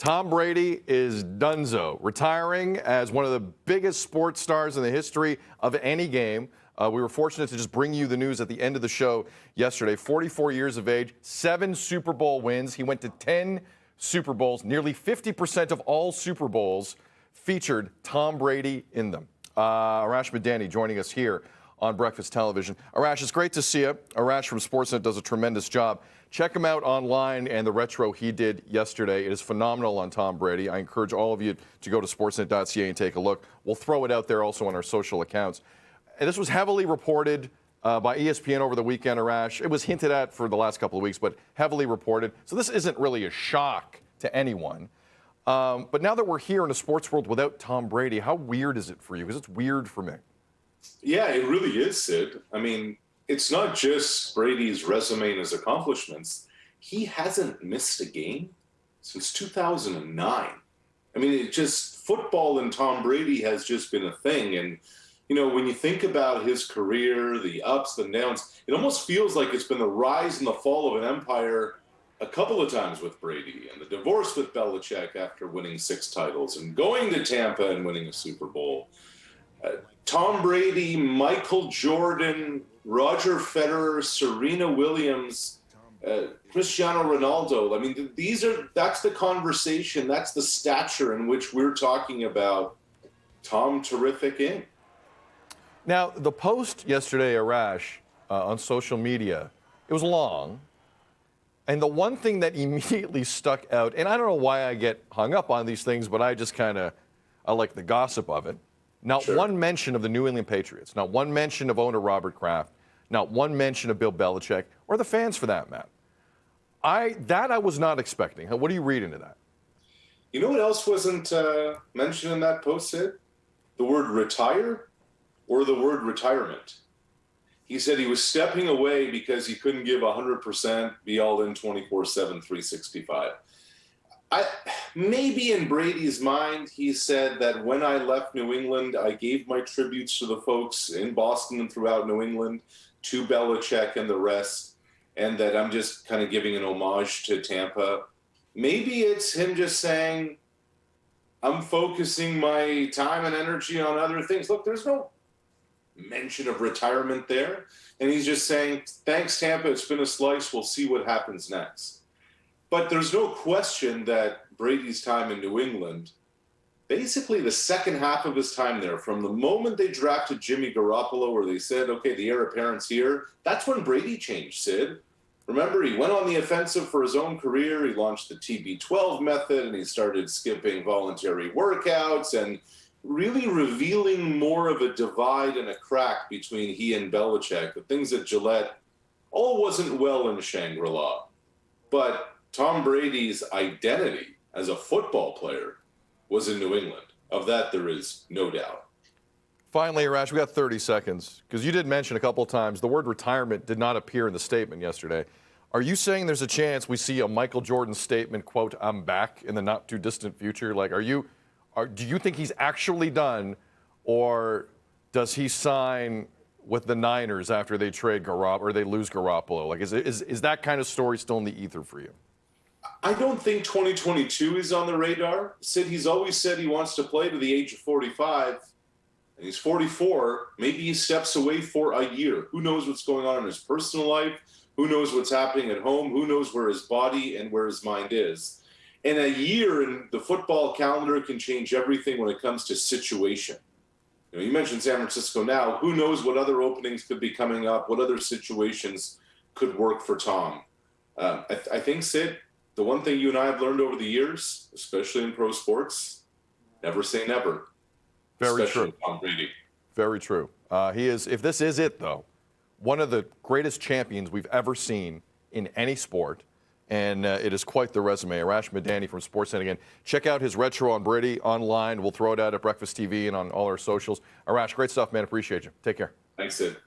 Tom Brady is donezo, retiring as one of the biggest sports stars in the history of any game. We were fortunate to just bring you the news at the end of the show yesterday. 44 years of age, 7 Super Bowl wins. He went to 10 Super Bowls. Nearly 50% of all Super Bowls featured Tom Brady in them. Arash Madani joining us here on Breakfast Television. Arash, it's great to see you. Arash from Sportsnet does a tremendous job. Check him out online and the retro he did yesterday. It is phenomenal on Tom Brady. I encourage all of you to go to sportsnet.ca and take a look. We'll throw it out there also on our social accounts. And this was heavily reported by ESPN over the weekend, Arash. It was hinted at for the last couple of weeks, but heavily reported. So this isn't really a shock to anyone. But now that we're here in a sports world without Tom Brady, how weird is it for you? Because it's weird for me. Yeah, it really is, Sid. I mean, it's not just Brady's resume and his accomplishments. He hasn't missed a game since 2009. I mean, football and Tom Brady has just been a thing. And, you know, when you think about his career, the ups and downs, it almost feels like it's been the rise and the fall of an empire a couple of times with Brady, and the divorce with Belichick after winning 6 titles, and going to Tampa and winning a Super Bowl. Tom Brady, Michael Jordan, Roger Federer, Serena Williams, Cristiano Ronaldo. I mean, that's the conversation. That's the stature in which we're talking about Tom Terrific in. Now, the post yesterday, Arash, on social media, it was long. And the one thing that immediately stuck out, and I don't know why I get hung up on these things, but I just I like the gossip of it. Not one mention of the New England Patriots, not one mention of owner Robert Kraft, not one mention of Bill Belichick, or the fans for that matter. I was not expecting. What do you read into that? You know what else wasn't mentioned in that post, Sid? The word retire or the word retirement. He said he was stepping away because he couldn't give 100%, be all in 24/7, 365. Maybe in Brady's mind, he said that when I left New England, I gave my tributes to the folks in Boston and throughout New England, to Belichick and the rest, and that I'm just kind of giving an homage to Tampa. Maybe it's him just saying, I'm focusing my time and energy on other things. Look, there's no mention of retirement there. And he's just saying, thanks, Tampa. It's been a slice. We'll see what happens next. But there's no question that Brady's time in New England, basically the second half of his time there, from the moment they drafted Jimmy Garoppolo, where they said, okay, the heir apparent's here, that's when Brady changed, Sid. Remember, he went on the offensive for his own career. He launched the TB12 method, and he started skipping voluntary workouts and really revealing more of a divide and a crack between he and Belichick. The things at Gillette all wasn't well in Shangri-La. But Tom Brady's identity as a football player was in New England. Of that, there is no doubt. Finally, Arash, we got 30 seconds, because you did mention a couple of times the word retirement did not appear in the statement yesterday. Are you saying there's a chance we see a Michael Jordan statement, quote, I'm back, in the not-too-distant future? Like, do you think he's actually done, or does he sign with the Niners after they trade Garoppolo or they lose Garoppolo? Like, is that kind of story still in the ether for you? I don't think 2022 is on the radar. Sid, he's always said he wants to play to the age of 45, and he's 44. Maybe he steps away for a year. Who knows what's going on in his personal life? Who knows what's happening at home? Who knows where his body and where his mind is? And a year in the football calendar can change everything when it comes to situation. You know, you mentioned San Francisco now. Who knows what other openings could be coming up, what other situations could work for Tom? I think, Sid, the one thing you and I have learned over the years, especially in pro sports, never say never. Very true. Tom Brady. Very true. He is, if this is it, though, one of the greatest champions we've ever seen in any sport. And it is quite the resume. Arash Madani from Sportsnet again. Check out his retro on Brady online. We'll throw it out at Breakfast TV and on all our socials. Arash, great stuff, man. Appreciate you. Take care. Thanks, Sid.